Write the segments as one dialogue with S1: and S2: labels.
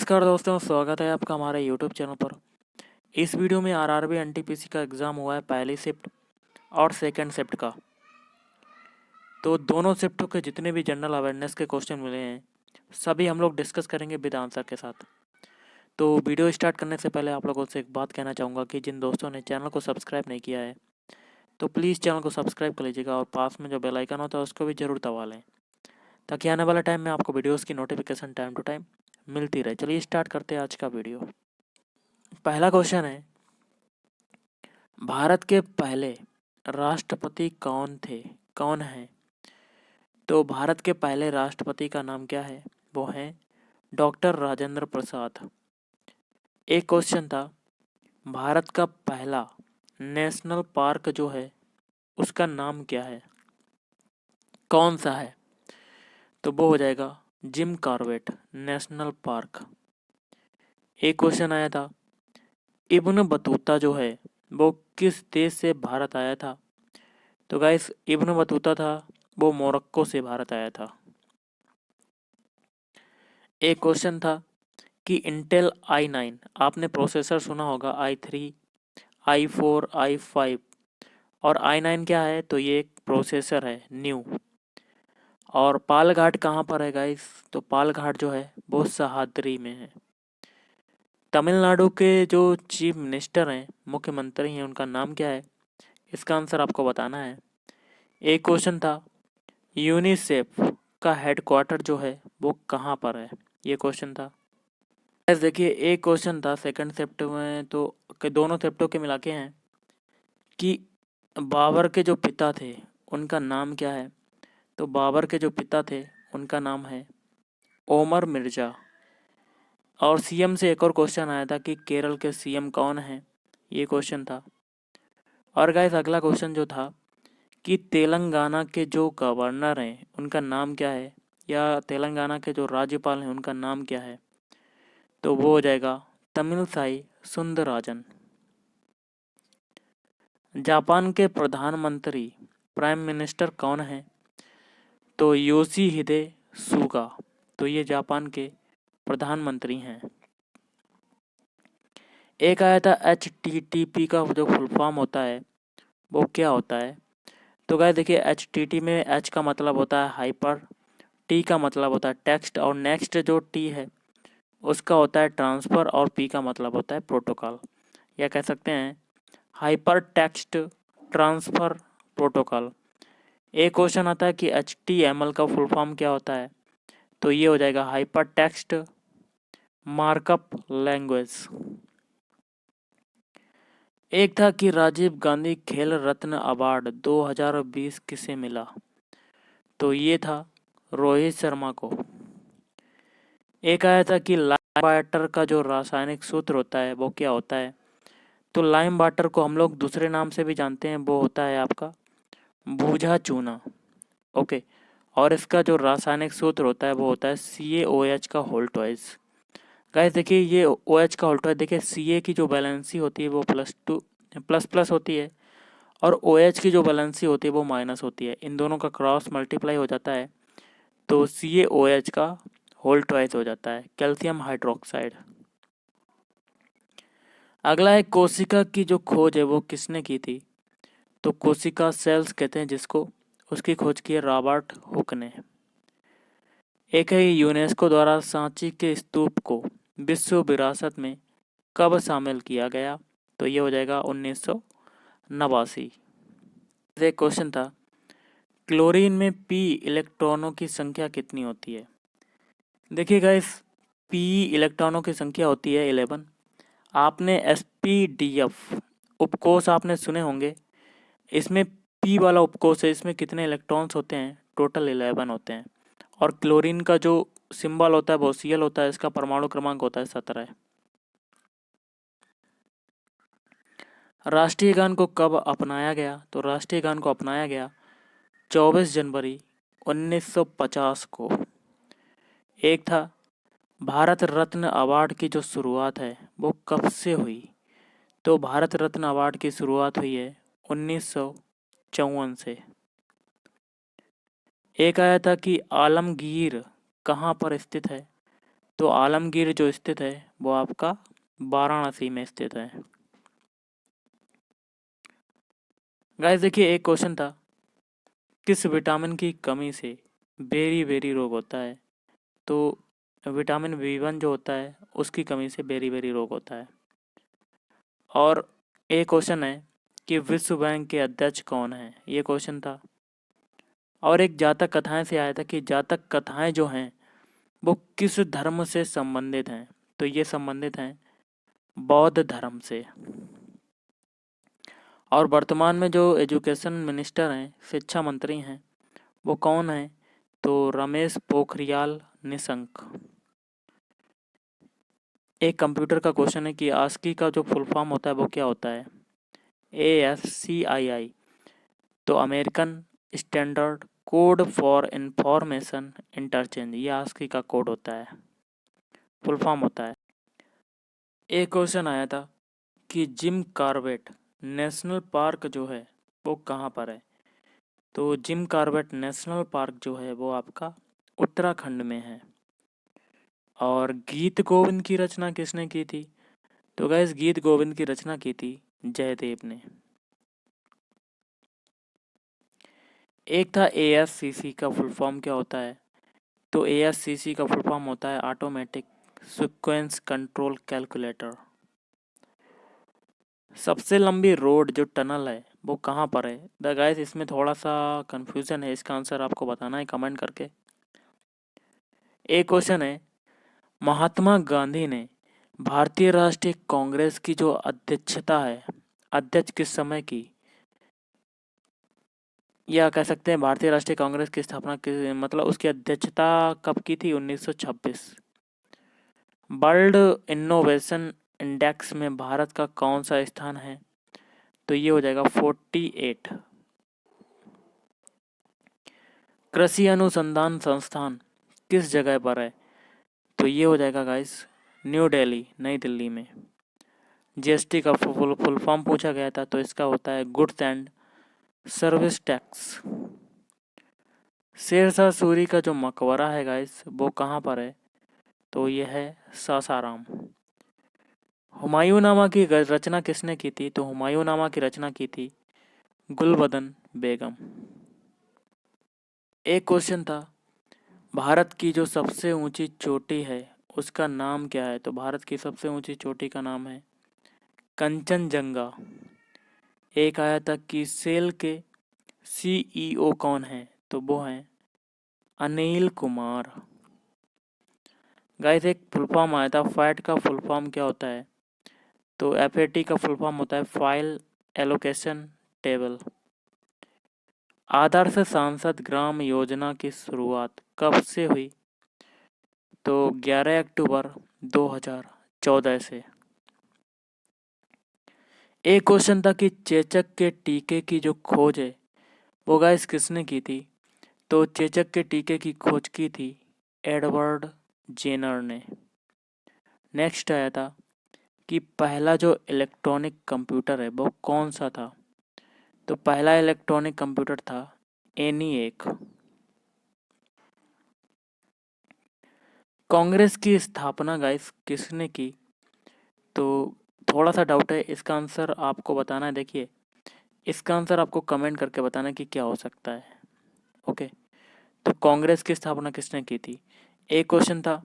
S1: नमस्कार दोस्तों, स्वागत है आपका हमारे यूट्यूब चैनल पर। इस वीडियो में आरआरबी एनटीपीसी का एग्ज़ाम हुआ है पहली शिफ्ट और सेकंड शिफ्ट का। तो दोनों शिफ्टों के जितने भी जनरल अवेयरनेस के क्वेश्चन मिले हैं सभी हम लोग डिस्कस करेंगे विद आंसर के साथ। तो वीडियो स्टार्ट करने से पहले आप लोगों से एक बात कहना चाहूँगा कि जिन दोस्तों ने चैनल को सब्सक्राइब नहीं किया है तो प्लीज़ चैनल को सब्सक्राइब कर लीजिएगा और पास में जो बेल आइकन होता है उसको भी ज़रूर दबा लें, ताकि आने वाले टाइम में आपको वीडियोज़ की नोटिफिकेशन टाइम टू टाइम मिलती रहे। चलिए स्टार्ट करते हैं आज का वीडियो। पहला क्वेश्चन है, भारत के पहले राष्ट्रपति कौन हैं? तो भारत के पहले राष्ट्रपति का नाम क्या है? वो हैं डॉक्टर राजेंद्र प्रसाद। एक क्वेश्चन था, भारत का पहला नेशनल पार्क जो है उसका नाम क्या है, कौन सा है? तो वो हो जाएगा जिम कॉर्बेट नेशनल पार्क। एक क्वेश्चन आया था, इब्न बतूता जो है वो किस देश से भारत आया था? तो गाइस इब्न बतूता था वो मोरक्को से भारत आया था। एक क्वेश्चन था कि इंटेल i9, आपने प्रोसेसर सुना होगा i3, i4, i5 और i9 क्या है? तो ये एक प्रोसेसर है न्यू। और पालघाट कहाँ पर है गाइस? तो पालघाट जो है वो सह्याद्री में है। तमिलनाडु के जो चीफ मिनिस्टर हैं, मुख्यमंत्री हैं, उनका नाम क्या है? इसका आंसर आपको बताना है। एक क्वेश्चन था, यूनिसेफ का हेडक्वार्टर जो है वो कहाँ पर है? ये क्वेश्चन था। देखिए एक क्वेश्चन था सेकंड शिफ्ट में, तो दोनों शिफ्टों के मिला के हैं कि बाबर के जो पिता थे उनका नाम क्या है? तो बाबर के जो पिता थे उनका नाम है ओमर मिर्ज़ा। और सीएम से एक और क्वेश्चन आया था कि केरल के सीएम कौन हैं? ये क्वेश्चन था। और गाइस अगला क्वेश्चन जो था कि तेलंगाना के जो गवर्नर हैं उनका नाम क्या है, या तेलंगाना के जो राज्यपाल हैं उनका नाम क्या है? तो वो हो जाएगा तमिलसाई सुंदरराजन। जापान के प्रधानमंत्री प्राइम मिनिस्टर कौन है? तो योशिहिदे सुगा। तो ये जापान के प्रधानमंत्री हैं। एक आया था HTTP का जो फुल फॉर्म होता है वो क्या होता है? तो गाइस देखिए HTT में H का मतलब होता है हाइपर, T का मतलब होता है टेक्स्ट और नेक्स्ट जो T है उसका होता है ट्रांसफ़र और P का मतलब होता है प्रोटोकॉल, या कह सकते हैं हाइपर टेक्स्ट ट्रांसफ़र प्रोटोकॉल। एक क्वेश्चन आता है कि HTML का फुल फॉर्म क्या होता है? तो ये हो जाएगा हाइपर टेक्स्ट मार्कअप लैंग्वेज। एक था कि राजीव गांधी खेल रत्न अवार्ड 2020 किसे मिला? तो ये था रोहित शर्मा को। एक आया था कि लाइम वाटर का जो रासायनिक सूत्र होता है वो क्या होता है? तो लाइम वाटर को हम लोग दूसरे नाम से भी जानते हैं, वो होता है आपका बूझा चूना। ओके। और इसका जो रासायनिक सूत्र होता है वो होता है CaOH का होल ट्वाइस। गाइस देखिए ये OH का होल ट्वाइस, देखिए Ca की जो वैलेंसी होती है वो प्लस होती है और OH की जो वैलेंसी होती है वो माइनस होती है। इन दोनों का क्रॉस मल्टीप्लाई हो जाता है तो CaOH का होल ट्वाइस हो जाता है, कैल्शियम हाइड्रोक्साइड। अगला है कोशिका की जो खोज है वो किसने की थी? तो कोशिका सेल्स कहते हैं जिसको, उसकी खोज की है रॉबर्ट हुक ने। एक है यूनेस्को द्वारा सांची के स्तूप को विश्व विरासत में कब शामिल किया गया? तो ये हो जाएगा 1989। एक क्वेश्चन था, क्लोरीन में P इलेक्ट्रॉनों की संख्या कितनी होती है? देखिए गाइस P इलेक्ट्रॉनों की संख्या होती है 11। आपने SPDF उपकोष आपने सुने होंगे, इसमें P वाला उपकोष है, इसमें कितने इलेक्ट्रॉन्स होते हैं? टोटल 11 होते हैं। और क्लोरीन का जो सिंबल होता है वो Cl होता है, इसका परमाणु क्रमांक होता है 17। राष्ट्रीय गान को कब अपनाया गया? तो राष्ट्रीय गान को अपनाया गया 24 जनवरी 1950 को। एक था, भारत रत्न अवार्ड की जो शुरुआत है वो कब से हुई? तो भारत रत्न अवार्ड की शुरुआत हुई है 1954 से। एक आया था कि आलमगीर कहाँ पर स्थित है? तो आलमगीर जो स्थित है वो आपका वाराणसी में स्थित है। गाइस देखिए, एक क्वेश्चन था, किस विटामिन की कमी से बेरी बेरी रोग होता है? तो विटामिन B1 जो होता है उसकी कमी से बेरी बेरी रोग होता है। और एक क्वेश्चन है कि विश्व बैंक के अध्यक्ष कौन है? ये क्वेश्चन था। और एक जातक कथाएं से आया था कि जातक कथाएं जो हैं वो किस धर्म से संबंधित हैं? तो ये संबंधित हैं बौद्ध धर्म से। और वर्तमान में जो एजुकेशन मिनिस्टर हैं, शिक्षा मंत्री हैं, वो कौन हैं? तो रमेश पोखरियाल निशंक। एक कंप्यूटर का क्वेश्चन है कि आस्की का जो फुल फॉर्म होता है वो क्या होता है? ASCII। तो American standard code for information interchange, ये आस्की का कोड होता है, फुल फॉर्म होता है। एक क्वेश्चन आया था कि जिम कॉर्बेट नेशनल पार्क जो है वो कहाँ पर है? तो जिम कॉर्बेट नेशनल पार्क जो है वो आपका उत्तराखंड में है। और गीत गोविंद की रचना किसने की थी? तो गाइस, गीत गोविंद की रचना की थी जयदेव ने। एक था ASCC का फुल फॉर्म क्या होता है? तो ASCC का फुल फॉर्म होता है ऑटोमेटिक सीक्वेंस कंट्रोल कैलकुलेटर। सबसे लंबी रोड जो टनल है वो कहाँ पर है? द गाइस, इसमें थोड़ा सा कंफ्यूजन है, इसका आंसर आपको बताना है कमेंट करके। एक क्वेश्चन है, महात्मा गांधी ने भारतीय राष्ट्रीय कांग्रेस की जो अध्यक्षता है, अध्यक्ष किस समय की? या कह सकते हैं भारतीय राष्ट्रीय कांग्रेस की स्थापना किस, मतलब उसकी अध्यक्षता कब की थी? 1926। वर्ल्ड इनोवेशन इंडेक्स में भारत का कौन सा स्थान है? तो ये हो जाएगा 48। कृषि अनुसंधान संस्थान किस जगह पर है? तो ये हो जाएगा गाइस न्यू दिल्ली, नई दिल्ली में। GST का फुल फॉर्म पूछा गया था, तो इसका होता है goods and service tax. Sher Shah Suri का जो मकबरा है गाइस वो कहाँ पर है? तो ये है सासाराम। हुमायूंनामा की रचना किसने की थी? तो हुमायूंनामा की रचना की थी गुलबदन बेगम। एक क्वेश्चन था, भारत की जो सबसे ऊंची चोटी है उसका नाम क्या है? तो भारत की सबसे ऊंची चोटी का नाम है कंचनजंगा। एक आया था कि सेल के CEO कौन है? तो वो हैं अनिल कुमार। गाइस, एक फुल फॉर्म आया था, फैट का फुल फॉर्म क्या होता है? तो FAT का फुल फॉर्म होता है फाइल एलोकेशन टेबल। आदर्श सांसद ग्राम योजना की शुरुआत कब से हुई? तो 11 अक्टूबर 2014 से। एक क्वेश्चन था कि चेचक के टीके की जो खोज है वो गाइस किसने की थी? तो चेचक के टीके की खोज की थी एडवर्ड जेनर ने। नेक्स्ट आया था कि पहला जो इलेक्ट्रॉनिक कंप्यूटर है वो कौन सा था? तो पहला इलेक्ट्रॉनिक कंप्यूटर था ENIAC। कांग्रेस की स्थापना गाइस किसने की? तो थोड़ा सा डाउट है, इसका आंसर आपको बताना है। देखिए, इसका आंसर आपको कमेंट करके बताना है कि क्या हो सकता है। ओके, तो कांग्रेस की स्थापना किसने की थी? एक क्वेश्चन था,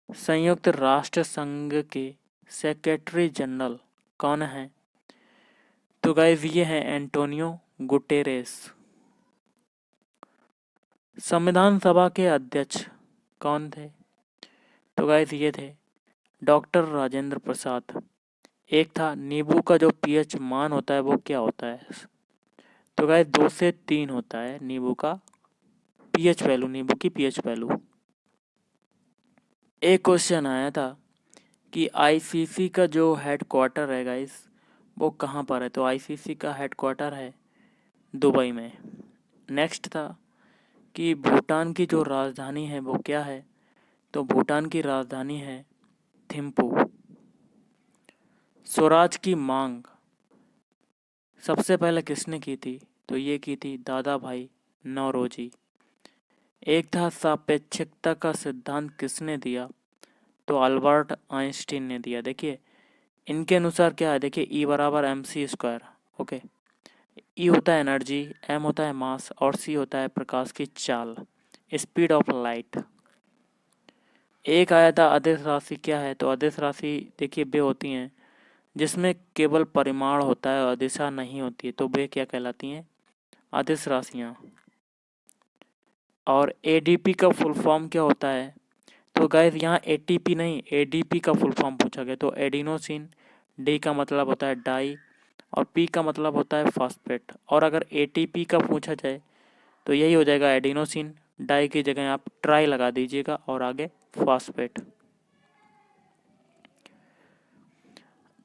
S1: संयुक्त राष्ट्र संघ के सेक्रेटरी जनरल कौन है? तो गाइस, ये हैं एंटोनियो गुटेरेस। संविधान सभा के अध्यक्ष कौन थे? तो गाइस, ये थे डॉक्टर राजेंद्र प्रसाद। एक था, नींबू का जो pH मान होता है वो क्या होता है? तो गाइस 2 से 3 होता है नींबू का pH वैल्यू, नींबू की pH वैल्यू। एक क्वेश्चन आया था कि ICC का जो हेडक्वार्टर है गाइस वो कहाँ पर है? तो ICC का हेडक्वार्टर है दुबई में। नेक्स्ट था कि भूटान की जो राजधानी है वो क्या है? तो भूटान की राजधानी है थिम्पू। स्वराज की मांग सबसे पहले किसने की थी? तो ये की थी दादा भाई नौरोजी। एक था, सापेक्षिकता का सिद्धांत किसने दिया? तो अल्बर्ट आइंस्टीन ने दिया। देखिए इनके अनुसार क्या है, देखिए ई बराबर एम सी स्क्वायर। ओके, ई होता है एनर्जी, एम होता है मास और सी होता है प्रकाश की चाल, स्पीड ऑफ लाइट। एक आया था अदिश राशि क्या है, तो अदिश राशि देखिए वे होती हैं जिसमें केवल परिमाण होता है और दिशा नहीं होती है, तो वे क्या कहलाती हैं, अदिश राशियाँ। और एडीपी का फुल फॉर्म क्या होता है, तो गाइस यहाँ एटीपी नहीं एडीपी का फुल फॉर्म पूछा गया। तो एडिनोसिन, डी का मतलब होता है डाई और पी का मतलब होता है फॉस्फेट। और अगर एटीपी का पूछा जाए तो यही हो जाएगा एडिनोसिन, डाई की जगह आप ट्राई लगा दीजिएगा और आगे फॉस्फेट।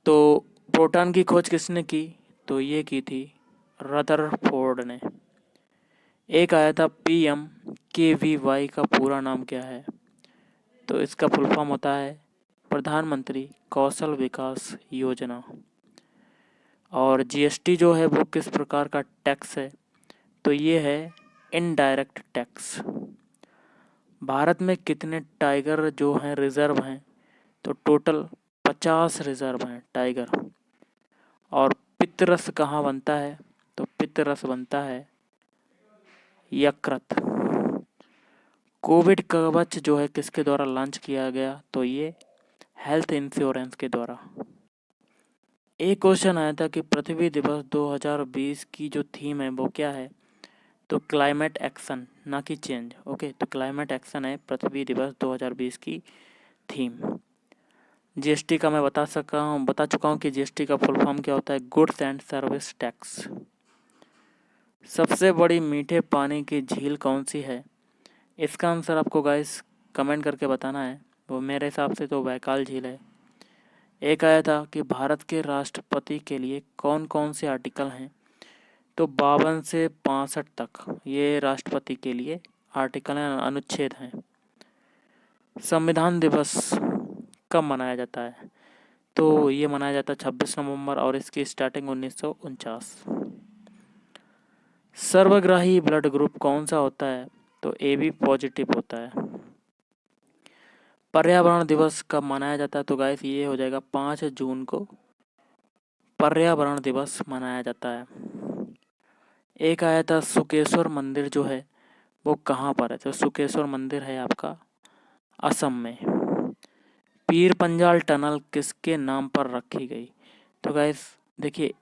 S1: तो प्रोटॉन की खोज किसने की, तो ये की थी रदरफोर्ड ने। एक आया था PMKVY का पूरा नाम क्या है, तो इसका फुल फॉर्म होता है प्रधानमंत्री कौशल विकास योजना। और जीएसटी जो है वो किस प्रकार का टैक्स है, तो ये है इनडायरेक्ट टैक्स। भारत में कितने टाइगर जो हैं रिजर्व हैं, तो टोटल 50 रिजर्व हैं टाइगर। और पितरस कहाँ बनता है, तो पितरस बनता है यकृत। कोविड कवच जो है किसके द्वारा लॉन्च किया गया, तो ये हेल्थ इंश्योरेंस के द्वारा। एक क्वेश्चन आया था कि पृथ्वी दिवस 2020 की जो थीम है वो क्या है, तो क्लाइमेट एक्शन ना कि चेंज। ओके, तो क्लाइमेट एक्शन है पृथ्वी दिवस 2020 की थीम। जीएसटी का मैं बता चुका हूँ कि जीएसटी का फुल फॉर्म क्या होता है, गुड्स एंड सर्विस टैक्स। सबसे बड़ी मीठे पानी की झील कौन सी है, इसका आंसर आपको गाइस कमेंट करके बताना है। वो मेरे हिसाब से तो बैकाल झील है। एक आया था कि भारत के राष्ट्रपति के लिए कौन कौन से आर्टिकल हैं, तो 52 से 65 तक ये राष्ट्रपति के लिए आर्टिकल हैं, अनुच्छेद हैं। संविधान दिवस कब मनाया जाता है, तो ये मनाया जाता है 26 नवंबर और इसकी स्टार्टिंग 1949। सर्वग्राही ब्लड ग्रुप कौन सा होता है, तो AB पॉजिटिव होता है। पर्यावरण दिवस कब मनाया जाता है, तो गाइस ये हो जाएगा 5 जून को पर्यावरण दिवस मनाया जाता है। एक आया था सुकेश्वर मंदिर जो है वो कहाँ पर है, तो सुकेश्वर मंदिर है आपका असम में। पीर पंजाल टनल किसके नाम पर रखी गई, तो गाइस देखिए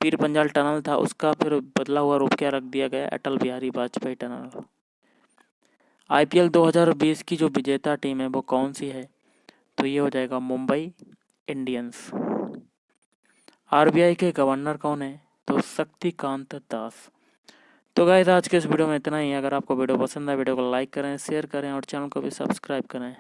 S1: पीर पंजाल टनल था, उसका फिर बदला हुआ रूप क्या रख दिया गया, अटल बिहारी वाजपेयी टनल। IPL 2020 की जो विजेता टीम है वो कौन सी है, तो ये हो जाएगा मुंबई इंडियंस। RBI के गवर्नर कौन है, तो शक्तिकांत दास। तो गाइस आज के इस वीडियो में इतना ही। अगर आपको वीडियो पसंद है वीडियो को लाइक करें, शेयर करें और चैनल को भी सब्सक्राइब करें।